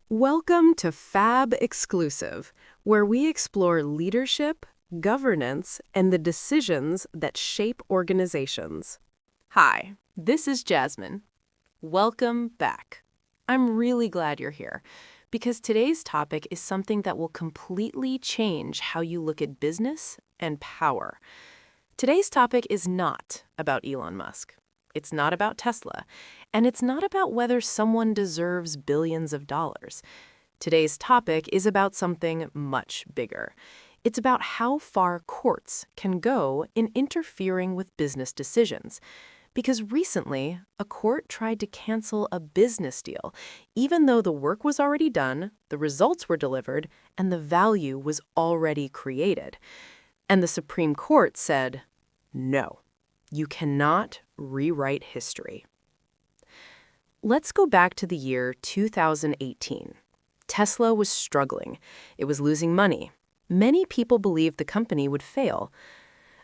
Welcome to Fab Exclusive, where we explore leadership, governance, and the decisions that shape organizations. Hi, this is Jasmine. Welcome back. I'm really glad you're here because today's topic is something that will completely change how you look at business and power. Today's topic is not about Elon Musk. It's not about Tesla, and it's not about whether someone deserves billions of dollars. Today's topic is about something much bigger. It's about how far courts can go in interfering with business decisions. Because recently, a court tried to cancel a business deal, even though the work was already done, the results were delivered, and the value was already created. And the Supreme Court said, no. You cannot rewrite history. Let's go back to the year 2018. Tesla was struggling. It was losing money. Many people believed the company would fail.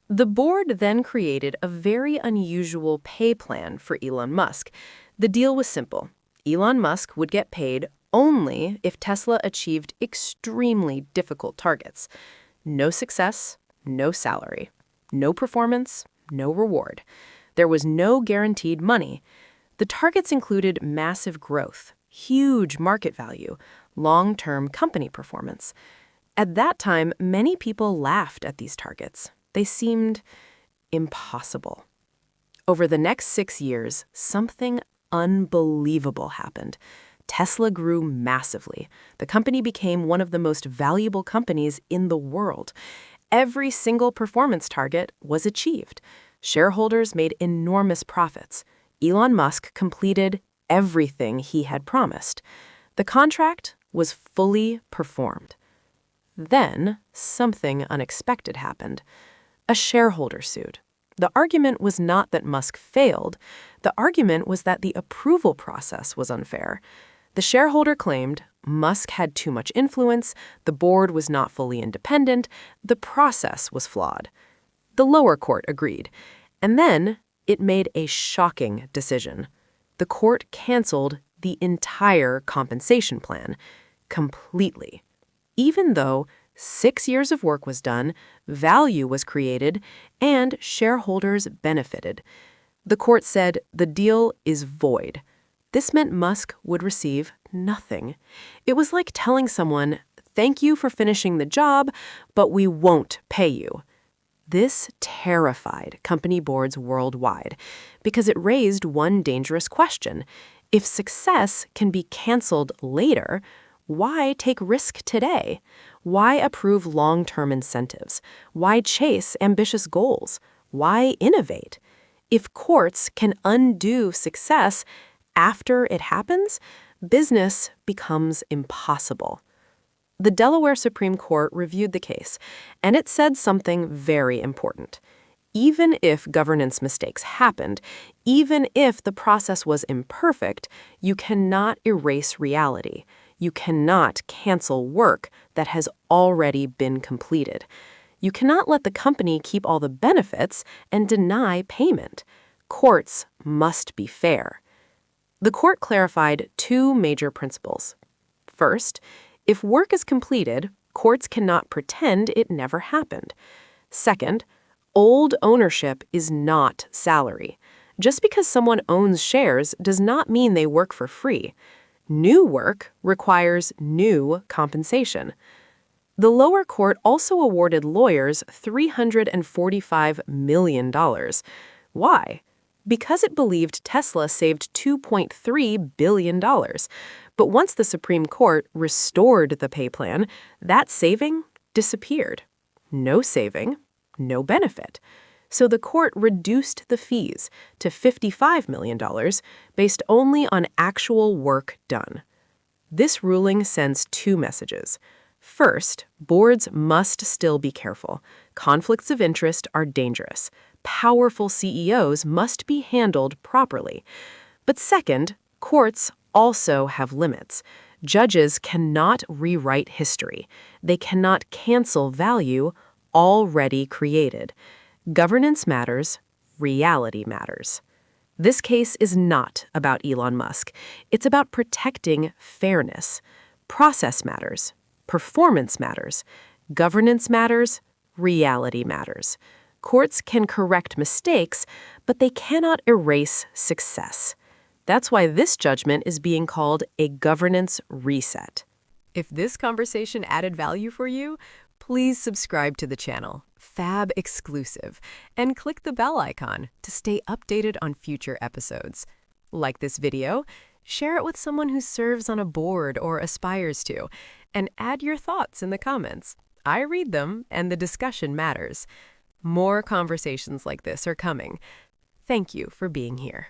The board then created a very unusual pay plan for Elon Musk. The deal was simple. Elon Musk would get paid only if Tesla achieved extremely difficult targets. No success, no salary. No performance, no reward. There was no guaranteed money. The targets included massive growth, huge market value, long-term company performance. At that time, many people laughed at these targets. They seemed impossible. Over the next 6 years, something unbelievable happened. Tesla grew massively. The company became one of the most valuable companies in the world. Every single performance target was achieved. Shareholders made enormous profits. Elon Musk completed everything he had promised. The contract was fully performed. Then, something unexpected happened. A shareholder sued. The argument was not that Musk failed. The argument was that the approval process was unfair. The shareholder claimed Musk had too much influence, the board was not fully independent, the process was flawed. The lower court agreed, and then it made a shocking decision. The court canceled the entire compensation plan, completely. Even though 6 years of work was done, value was created, and shareholders benefited. The court said the deal is void. This meant Musk would receive nothing. It was like telling someone, thank you for finishing the job, but we won't pay you. This terrified company boards worldwide because it raised one dangerous question. If success can be canceled later, why take risk today? Why approve long-term incentives? Why chase ambitious goals? Why innovate? If courts can undo success after it happens, business becomes impossible. The Delaware Supreme Court reviewed the case, and it said something very important. Even if governance mistakes happened, even if the process was imperfect, you cannot erase reality. You cannot cancel work that has already been completed. You cannot let the company keep all the benefits and deny payment. Courts must be fair. The court clarified two major principles. First, if work is completed, courts cannot pretend it never happened. Second, old ownership is not salary. Just because someone owns shares does not mean they work for free. New work requires new compensation. The lower court also awarded lawyers $345 million. Why? Because it believed Tesla saved $2.3 billion. But once the Supreme Court restored the pay plan, that saving disappeared. No saving, no benefit. So the court reduced the fees to $55 million based only on actual work done. This ruling sends two messages. First, boards must still be careful. Conflicts of interest are dangerous. Powerful CEOs must be handled properly. But second, courts also have limits. Judges cannot rewrite history. They cannot cancel value already created. Governance matters, reality matters. This case is not about Elon Musk. It's about protecting fairness. Process matters. Performance matters. Governance matters. Reality matters. Courts can correct mistakes, but they cannot erase success. That's why this judgment is being called a governance reset. If this conversation added value for you, please subscribe to the channel, Fab Exclusive, and click the bell icon to stay updated on future episodes. Like this video, share it with someone who serves on a board or aspires to, and add your thoughts in the comments. I read them, and the discussion matters. More conversations like this are coming. Thank you for being here.